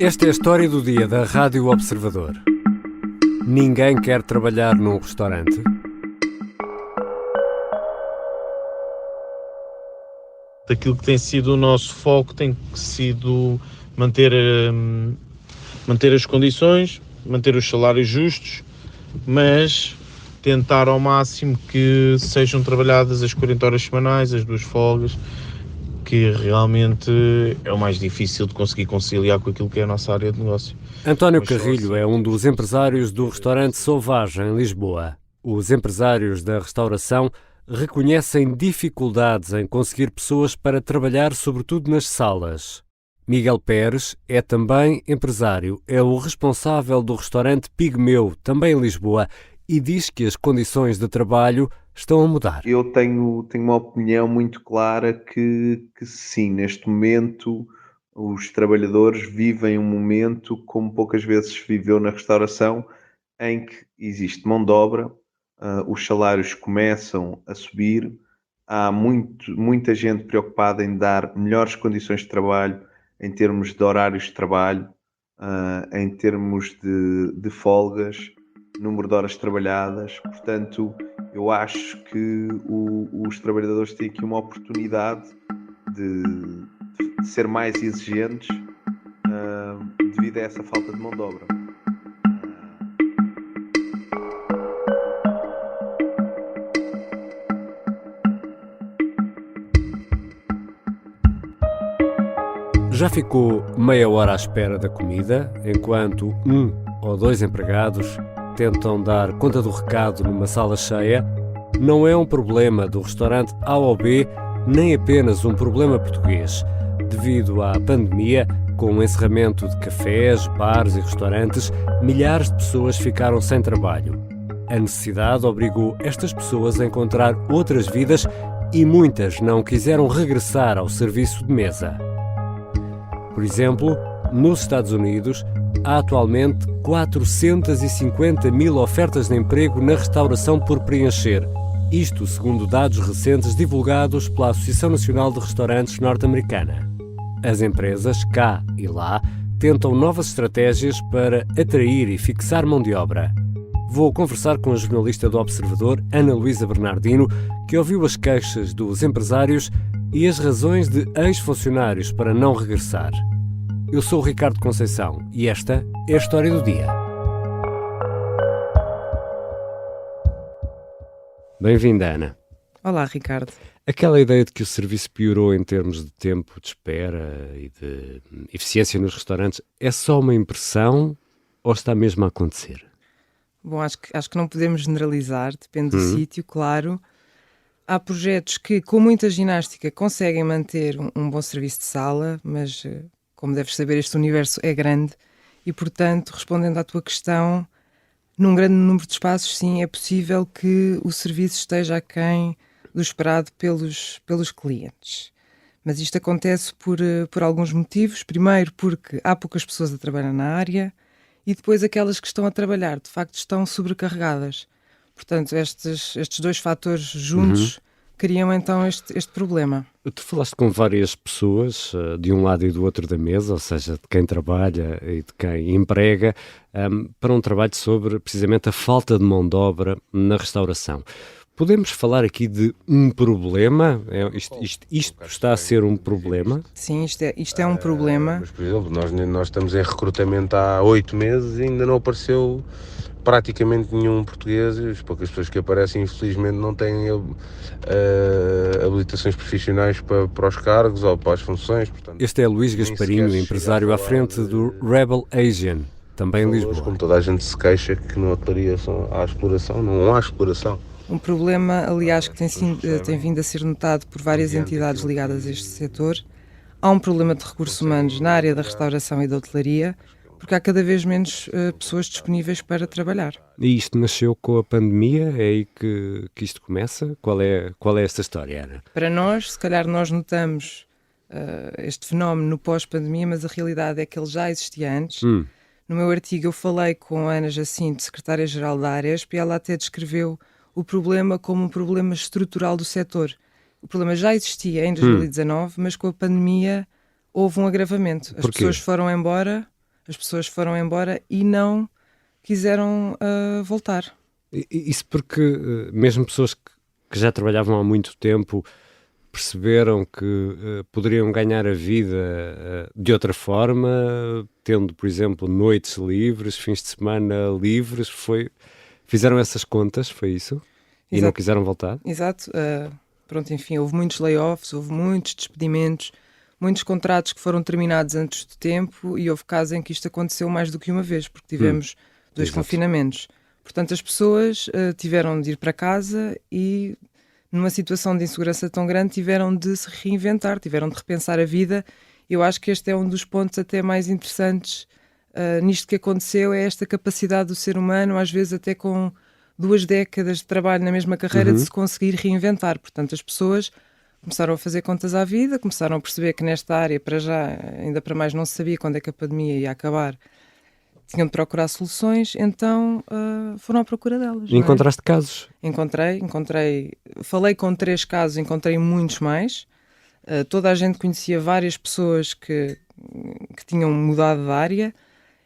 Esta é a história do dia da Rádio Observador. Ninguém quer trabalhar num restaurante? Aquilo que tem sido o nosso foco tem sido manter as condições, manter os salários justos, mas tentar ao máximo que sejam trabalhadas as 40 horas semanais, as 2 folgas, que realmente é o mais difícil de conseguir conciliar com aquilo que é a nossa área de negócio. António Carrilho é um dos empresários do restaurante Sauvage, em Lisboa. Os empresários da restauração reconhecem dificuldades em conseguir pessoas para trabalhar, sobretudo nas salas. Miguel Pérez é também empresário, é o responsável do restaurante Pigmeu, também em Lisboa, e diz que as condições de trabalho estão a mudar. Eu tenho uma opinião muito clara que sim, neste momento os trabalhadores vivem um momento como poucas vezes se viveu na restauração, em que existe mão de obra, os salários começam a subir, há muita gente preocupada em dar melhores condições de trabalho, em termos de horários de trabalho, em termos de folgas, número de horas trabalhadas. Portanto, eu acho que os trabalhadores têm aqui uma oportunidade de ser mais exigentes devido a essa falta de mão de obra. Já ficou meia hora à espera da comida, enquanto 1 ou 2 empregados tentam dar conta do recado numa sala cheia? Não é um problema do restaurante A ou B, nem apenas um problema português. Devido à pandemia, com o encerramento de cafés, bares e restaurantes, milhares de pessoas ficaram sem trabalho. A necessidade obrigou estas pessoas a encontrar outras vidas e muitas não quiseram regressar ao serviço de mesa. Por exemplo, nos Estados Unidos, há atualmente 450 mil ofertas de emprego na restauração por preencher. Isto segundo dados recentes divulgados pela Associação Nacional de Restaurantes norte-americana. As empresas, cá e lá, tentam novas estratégias para atrair e fixar mão de obra. Vou conversar com a jornalista do Observador, Ana Luísa Bernardino, que ouviu as queixas dos empresários e as razões de ex-funcionários para não regressar. Eu sou o Ricardo Conceição e esta é a história do dia. Bem-vinda, Ana. Olá, Ricardo. Aquela ideia de que o serviço piorou em termos de tempo de espera e de eficiência nos restaurantes é só uma impressão ou está mesmo a acontecer? Bom, acho que não podemos generalizar, depende do sítio, claro. Há projetos que, com muita ginástica, conseguem manter um bom serviço de sala, mas, como deves saber, este universo é grande e, portanto, respondendo à tua questão, num grande número de espaços, sim, é possível que o serviço esteja aquém do esperado pelos clientes. Mas isto acontece por alguns motivos. Primeiro, porque há poucas pessoas a trabalhar na área e depois aquelas que estão a trabalhar, de facto, estão sobrecarregadas. Portanto, estes 2 fatores juntos criam então este problema. Tu falaste com várias pessoas, de um lado e do outro da mesa, ou seja, de quem trabalha e de quem emprega, para um trabalho sobre precisamente a falta de mão de obra na restauração. Podemos falar aqui de um problema? Isto está a ser um problema? Sim, isto é um problema. Mas, por exemplo, nós estamos em recrutamento há 8 meses e ainda não apareceu praticamente nenhum português. As poucas pessoas que aparecem, infelizmente, não têm habilitações profissionais para os cargos ou para as funções. Portanto, este é Luís Gasparinho, empresário à frente do Rebel Asian, também em Lisboa. Como toda a gente se queixa que na hotelaria há exploração, não há exploração. Um problema, aliás, que tem vindo a ser notado por várias entidades ligadas a este setor. Há um problema de recursos humanos na área da restauração e da hotelaria, porque há cada vez menos pessoas disponíveis para trabalhar. E isto nasceu com a pandemia? É aí que isto começa? Qual é esta história, Ana? Para nós, se calhar nós notamos este fenómeno no pós-pandemia, mas a realidade é que ele já existia antes. No meu artigo eu falei com a Ana Jacinto, secretária-geral da Aresp, e ela até descreveu o problema como um problema estrutural do setor. O problema já existia em 2019, mas com a pandemia houve um agravamento. As pessoas foram embora as pessoas foram embora e não quiseram voltar. Isso porque mesmo pessoas que já trabalhavam há muito tempo perceberam que poderiam ganhar a vida de outra forma, tendo, por exemplo, noites livres, fins de semana livres, fizeram essas contas, foi isso? E Exato. não quiseram voltar? Exato. Pronto, enfim, houve muitos layoffs, houve muitos despedimentos, muitos contratos que foram terminados antes do tempo e houve casos em que isto aconteceu mais do que uma vez, porque tivemos 2 Exato. confinamentos. Portanto, as pessoas tiveram de ir para casa e, numa situação de insegurança tão grande, tiveram de se reinventar, tiveram de repensar a vida. Eu acho que este é um dos pontos até mais interessantes nisto que aconteceu, é esta capacidade do ser humano, às vezes até com 2 décadas de trabalho na mesma carreira, de se conseguir reinventar. Portanto, as pessoas começaram a fazer contas à vida, começaram a perceber que nesta área, para já, ainda para mais não se sabia quando é que a pandemia ia acabar, tinham de procurar soluções, então foram à procura delas. E encontraste casos? Encontrei, falei com 3 casos, encontrei muitos mais. Toda a gente conhecia várias pessoas que tinham mudado de área,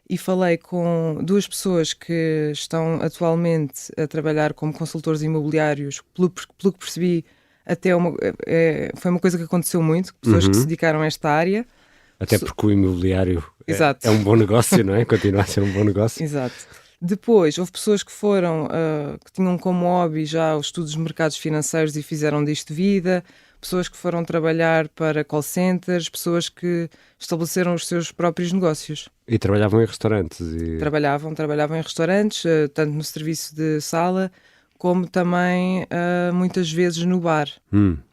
e falei com 2 pessoas que estão atualmente a trabalhar como consultores imobiliários, pelo que percebi, até foi uma coisa que aconteceu muito, pessoas que se dedicaram a esta área. Até porque o imobiliário Exato. é um bom negócio, não é? Continua a ser um bom negócio. Exato. Depois, houve pessoas que foram, que tinham como hobby já os estudos de mercados financeiros e fizeram disto vida, pessoas que foram trabalhar para call centers, pessoas que estabeleceram os seus próprios negócios. E trabalhavam em restaurantes? Trabalhavam em restaurantes, tanto no serviço de sala, como também muitas vezes no bar.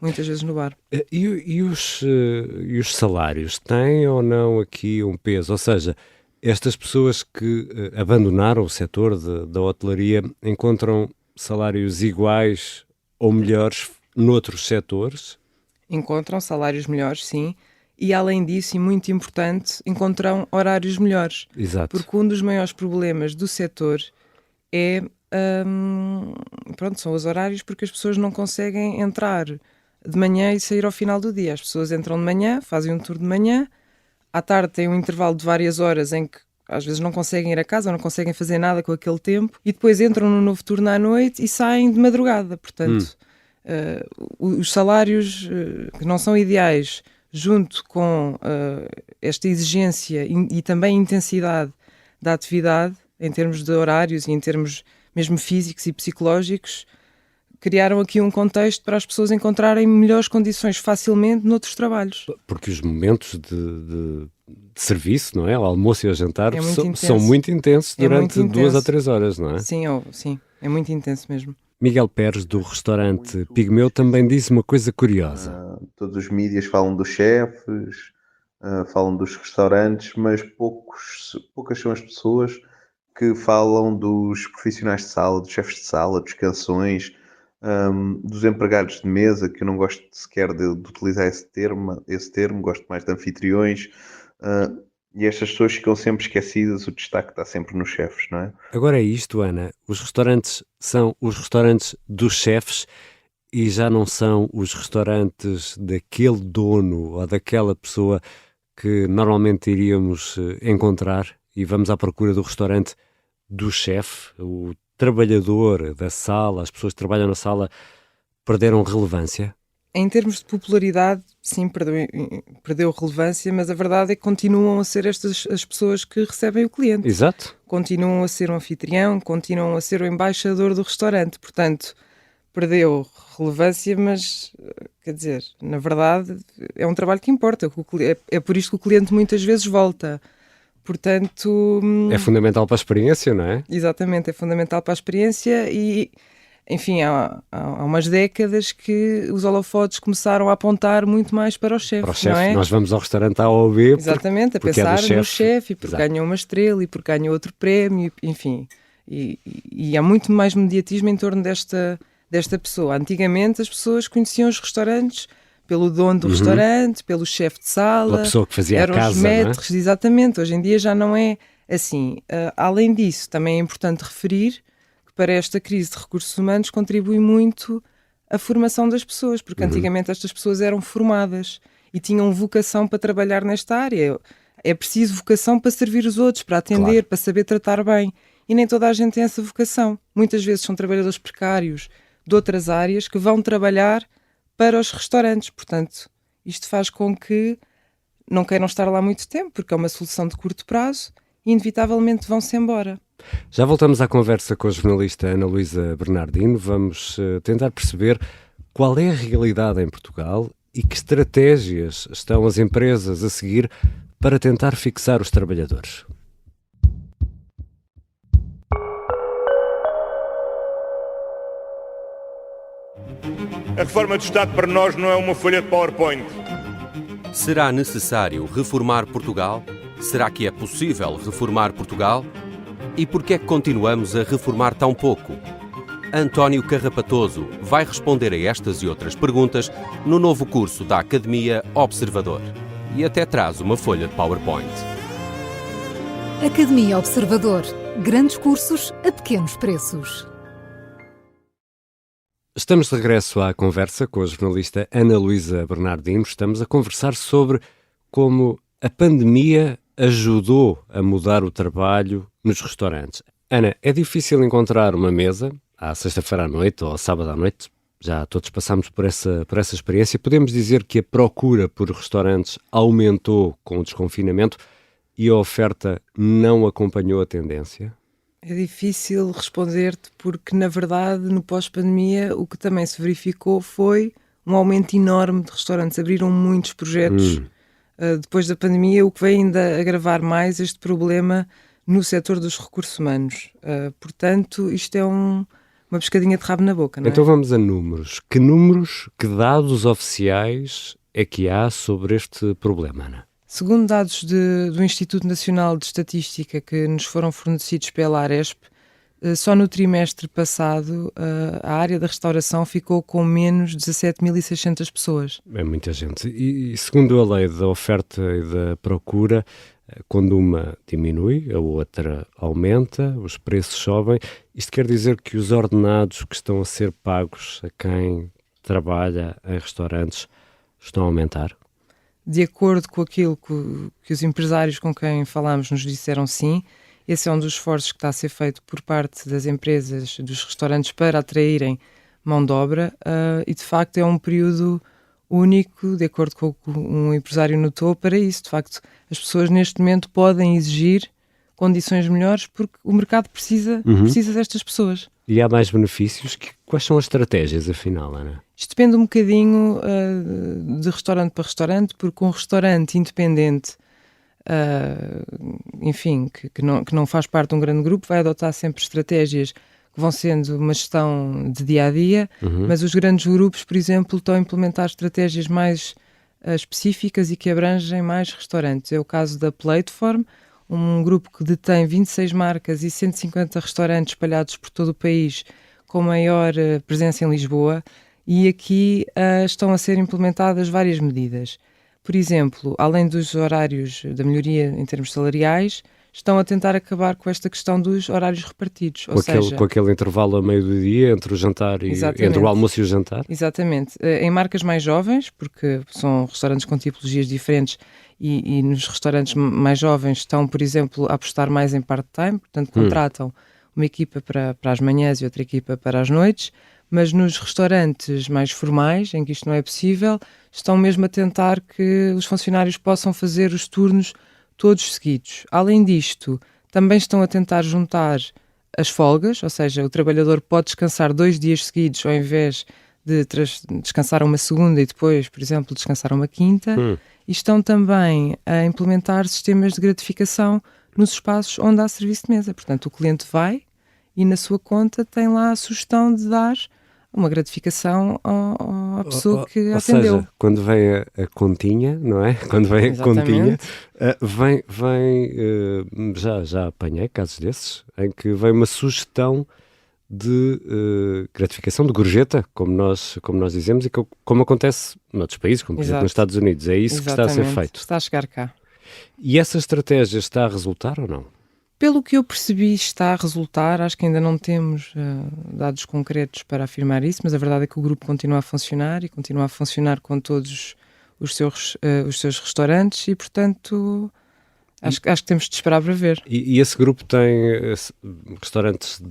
Muitas vezes no bar. E os salários têm ou não aqui um peso? Ou seja, estas pessoas que abandonaram o setor da hotelaria encontram salários iguais ou melhores noutros setores? Encontram salários melhores, sim. E além disso, e muito importante, encontram horários melhores. Exato. Porque um dos maiores problemas do setor é... são os horários, porque as pessoas não conseguem entrar de manhã e sair ao final do dia. As pessoas entram de manhã, fazem um tour de manhã, à tarde têm um intervalo de várias horas em que às vezes não conseguem ir a casa, não conseguem fazer nada com aquele tempo, e depois entram no novo turno à noite e saem de madrugada. Portanto, os salários que não são ideais, junto com esta exigência e também intensidade da atividade, em termos de horários e em termos mesmo físicos e psicológicos, criaram aqui um contexto para as pessoas encontrarem melhores condições facilmente noutros trabalhos. Porque os momentos de serviço, não é? O almoço e o jantar são intenso. muito intensos durante muito 2 intenso. a 3 horas, não é? Sim, é muito intenso mesmo. Miguel Pérez, do restaurante Pigmeu, também disse uma coisa curiosa. Todos os mídias falam dos chefes, falam dos restaurantes, mas poucas são as pessoas que falam dos profissionais de sala, dos chefes de sala, dos canções, dos empregados de mesa, que eu não gosto sequer de utilizar esse termo, gosto mais de anfitriões, e estas pessoas ficam sempre esquecidas, o destaque está sempre nos chefes, não é? Agora é isto, Ana, os restaurantes são os restaurantes dos chefes e já não são os restaurantes daquele dono ou daquela pessoa que normalmente iríamos encontrar, e vamos à procura do restaurante do chefe. O trabalhador da sala, as pessoas que trabalham na sala, perderam relevância? Em termos de popularidade, sim, perdeu relevância, mas a verdade é que continuam a ser estas as pessoas que recebem o cliente. Exato. Continuam a ser o anfitrião, continuam a ser o embaixador do restaurante. Portanto, perdeu relevância, mas, quer dizer, na verdade, é um trabalho que importa. É por isto que o cliente muitas vezes volta. Portanto... É fundamental para a experiência, não é? Exatamente, é fundamental para a experiência e, enfim, há umas décadas que os holofotes começaram a apontar muito mais para o chefe. Para o chefe, não é? nós vamos ao restaurante A ou B. Exatamente, porque a pensar é no chefe e porque ganhou uma estrela e porque ganhou outro prémio, enfim. E há muito mais mediatismo em torno desta pessoa. Antigamente as pessoas conheciam os restaurantes pelo dono do restaurante, pelo chefe de sala, pela pessoa que fazia eram a casa, os maîtres, não é? exatamente. Hoje em dia já não é assim. Além disso, também é importante referir que para esta crise de recursos humanos contribui muito a formação das pessoas, porque antigamente estas pessoas eram formadas e tinham vocação para trabalhar nesta área. É preciso vocação para servir os outros, para atender, Claro. para saber tratar bem. E nem toda a gente tem essa vocação. Muitas vezes são trabalhadores precários de outras áreas que vão trabalhar para os restaurantes. Portanto, isto faz com que não queiram estar lá muito tempo, porque é uma solução de curto prazo e inevitavelmente vão-se embora. Já voltamos à conversa com a jornalista Ana Luísa Bernardino. Vamos tentar perceber qual é a realidade em Portugal e que estratégias estão as empresas a seguir para tentar fixar os trabalhadores. A reforma do Estado para nós não é uma folha de PowerPoint. Será necessário reformar Portugal? Será que é possível reformar Portugal? E por que é que continuamos a reformar tão pouco? António Carrapatoso vai responder a estas e outras perguntas no novo curso da Academia Observador. E até traz uma folha de PowerPoint. Academia Observador. Grandes cursos a pequenos preços. Estamos de regresso à conversa com a jornalista Ana Luísa Bernardino. Estamos a conversar sobre como a pandemia ajudou a mudar o trabalho nos restaurantes. Ana, é difícil encontrar uma mesa à sexta-feira à noite ou ao sábado à noite? Já todos passámos por essa experiência. Podemos dizer que a procura por restaurantes aumentou com o desconfinamento e a oferta não acompanhou a tendência? É difícil responder-te porque, na verdade, no pós-pandemia, o que também se verificou foi um aumento enorme de restaurantes. Abriram muitos projetos depois da pandemia, o que veio ainda agravar mais este problema no setor dos recursos humanos. Portanto, isto é uma pescadinha de rabo na boca, não é? Então vamos a números. Que dados oficiais é que há sobre este problema, Ana? Segundo dados do Instituto Nacional de Estatística que nos foram fornecidos pela Aresp, só no trimestre passado a área da restauração ficou com menos 17.600 pessoas. É muita gente. E segundo a lei da oferta e da procura, quando uma diminui, a outra aumenta, os preços sobem. Isto quer dizer que os ordenados que estão a ser pagos a quem trabalha em restaurantes estão a aumentar? De acordo com aquilo que os empresários com quem falámos nos disseram, sim. Esse é um dos esforços que está a ser feito por parte das empresas, dos restaurantes, para atraírem mão de obra e, de facto, é um período único, de acordo com o que um empresário notou, para isso. De facto, as pessoas neste momento podem exigir condições melhores porque o mercado precisa destas pessoas. E há mais benefícios? Quais são as estratégias, afinal, Ana? Isto depende um bocadinho de restaurante para restaurante, porque um restaurante independente, enfim, que não faz parte de um grande grupo, vai adotar sempre estratégias que vão sendo uma gestão de dia-a-dia, mas os grandes grupos, por exemplo, estão a implementar estratégias mais específicas e que abrangem mais restaurantes. É o caso da Plateform, um grupo que detém 26 marcas e 150 restaurantes espalhados por todo o país, com maior presença em Lisboa, e aqui estão a ser implementadas várias medidas. Por exemplo, além dos horários da melhoria em termos salariais, estão a tentar acabar com esta questão dos horários repartidos. Com aquele intervalo a meio do dia entre o jantar e entre o almoço e o jantar? Exatamente. Em marcas mais jovens, porque são restaurantes com tipologias diferentes e nos restaurantes mais jovens estão, por exemplo, a apostar mais em part-time, portanto contratam uma equipa para as manhãs e outra equipa para as noites, mas nos restaurantes mais formais, em que isto não é possível, estão mesmo a tentar que os funcionários possam fazer os turnos todos seguidos. Além disto, também estão a tentar juntar as folgas, ou seja, o trabalhador pode descansar 2 dias seguidos ao invés de descansar uma segunda e depois, por exemplo, descansar uma quinta. E estão também a implementar sistemas de gratificação nos espaços onde há serviço de mesa. Portanto, o cliente vai e na sua conta tem lá a sugestão de dar uma gratificação à pessoa que atendeu. Ou seja, quando vem a continha, não é? Quando vem a continha, já apanhei casos desses, em que vem uma sugestão de gratificação, de gorjeta, como nós dizemos, e como acontece noutros países, como por exemplo nos Estados Unidos. É isso que está a ser feito. Está a chegar cá. E essa estratégia está a resultar ou não? Pelo que eu percebi, está a resultar. Acho que ainda não temos dados concretos para afirmar isso, mas a verdade é que o grupo continua a funcionar e continua a funcionar com todos os seus restaurantes e, portanto, Acho que temos de esperar para ver. E esse grupo tem restaurantes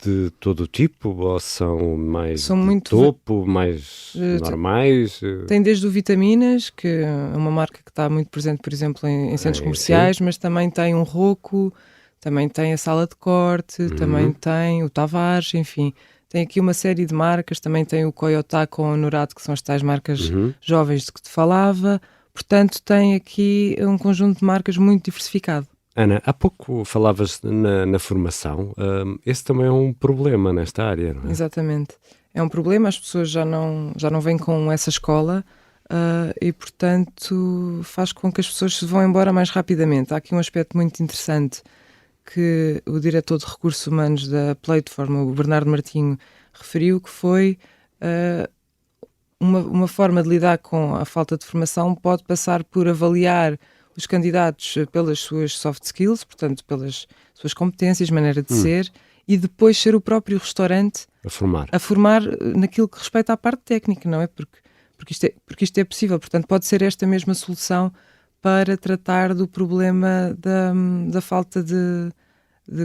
de todo o tipo? Ou são mais topo, mais normais? Tem desde o Vitaminas, que é uma marca que está muito presente, por exemplo, em centros comerciais, mas também tem um Rocco, também tem a Sala de Corte, também tem o Tavares, enfim. Tem aqui uma série de marcas, também tem o Koyota com o Honorado, que são as tais marcas jovens de que te falava. Portanto, tem aqui um conjunto de marcas muito diversificado. Ana, há pouco falavas na formação. Esse também é um problema nesta área, não é? Exatamente. É um problema, as pessoas já não vêm com essa escola e, portanto, faz com que as pessoas se vão embora mais rapidamente. Há aqui um aspecto muito interessante que o diretor de Recursos Humanos da Platform, o Bernardo Martinho, referiu, que foi uma forma de lidar com a falta de formação pode passar por avaliar os candidatos pelas suas soft skills, portanto, pelas suas competências, maneira de ser, e depois ser o próprio restaurante a formar naquilo que respeita à parte técnica, não é? Porque isto é possível. Portanto, pode ser esta mesma solução para tratar do problema da falta de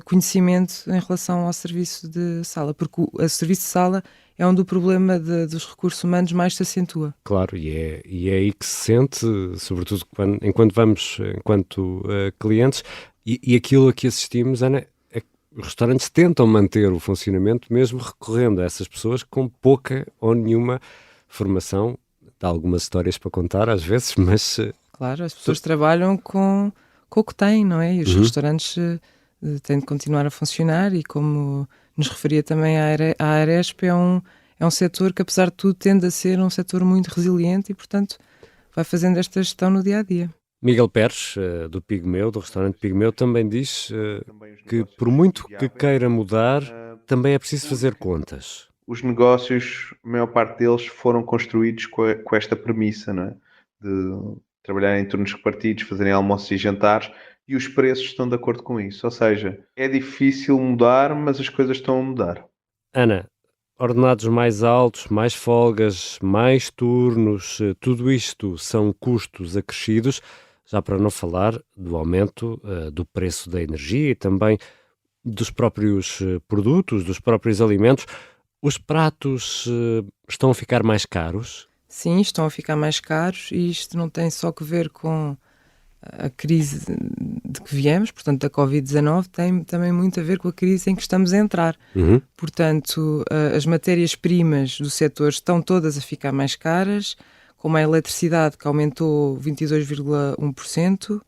conhecimento em relação ao serviço de sala, porque o serviço de sala é onde o problema dos recursos humanos mais se acentua. Claro, e é aí que se sente, sobretudo enquanto vamos, enquanto clientes, e aquilo a que assistimos, Ana, é que os restaurantes tentam manter o funcionamento mesmo recorrendo a essas pessoas com pouca ou nenhuma formação. Há algumas histórias para contar às vezes, mas... Claro, as pessoas trabalham com o que têm, não é? E os restaurantes têm de continuar a funcionar e, como nos referia também a Aresp, é um setor que, apesar de tudo, tende a ser um setor muito resiliente e, portanto, vai fazendo esta gestão no dia-a-dia. Miguel Pérez, do Pigmeu, do restaurante Pigmeu, também diz que, por muito que queira mudar, também é preciso fazer contas. Os negócios, a maior parte deles, foram construídos com esta premissa, não é? De trabalhar em turnos repartidos, fazerem almoços e jantares, e os preços estão de acordo com isso. Ou seja, é difícil mudar, mas as coisas estão a mudar. Ana, ordenados mais altos, mais folgas, mais turnos, tudo isto são custos acrescidos, já para não falar do aumento do preço da energia e também dos próprios produtos, dos próprios alimentos. Os pratos estão a ficar mais caros? Sim, estão a ficar mais caros e isto não tem só que ver com a crise de que viemos, portanto da Covid-19, tem também muito a ver com a crise em que estamos a entrar. Portanto, as matérias-primas do setor estão todas a ficar mais caras, como a eletricidade, que aumentou 22,1%,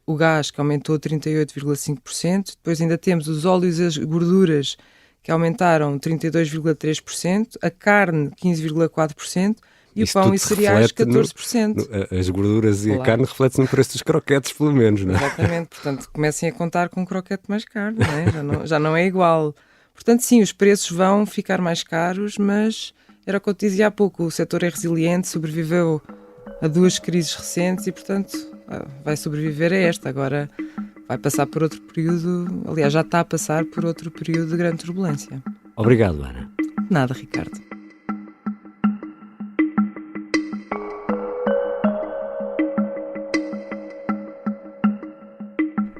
o gás, que aumentou 38,5%, depois ainda temos os óleos e as gorduras, que aumentaram 32,3%, a carne 15,4%, e isso o pão e cereais 14%. As gorduras e a carne refletem no preço dos croquetes, pelo menos, não é? Exatamente, portanto comecem a contar com um croquete mais caro, não é? já não é igual. Portanto sim, os preços vão ficar mais caros, mas era o que eu te dizia há pouco, o setor é resiliente, sobreviveu a 2 crises recentes e portanto vai sobreviver a esta. Agora vai passar por outro período, aliás já está a passar por outro período de grande turbulência. Obrigado, Ana. Nada, Ricardo.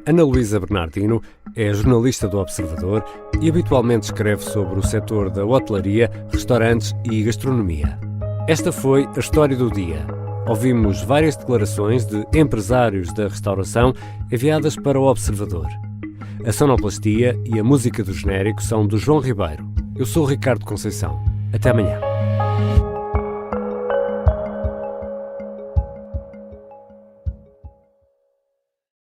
Ana Luísa Bernardino é jornalista do Observador e habitualmente escreve sobre o setor da hotelaria, restaurantes e gastronomia. Esta foi a história do dia. Ouvimos várias declarações de empresários da restauração enviadas para o Observador. A sonoplastia e a música do genérico são do João Ribeiro. Eu sou o Ricardo Conceição. Até amanhã.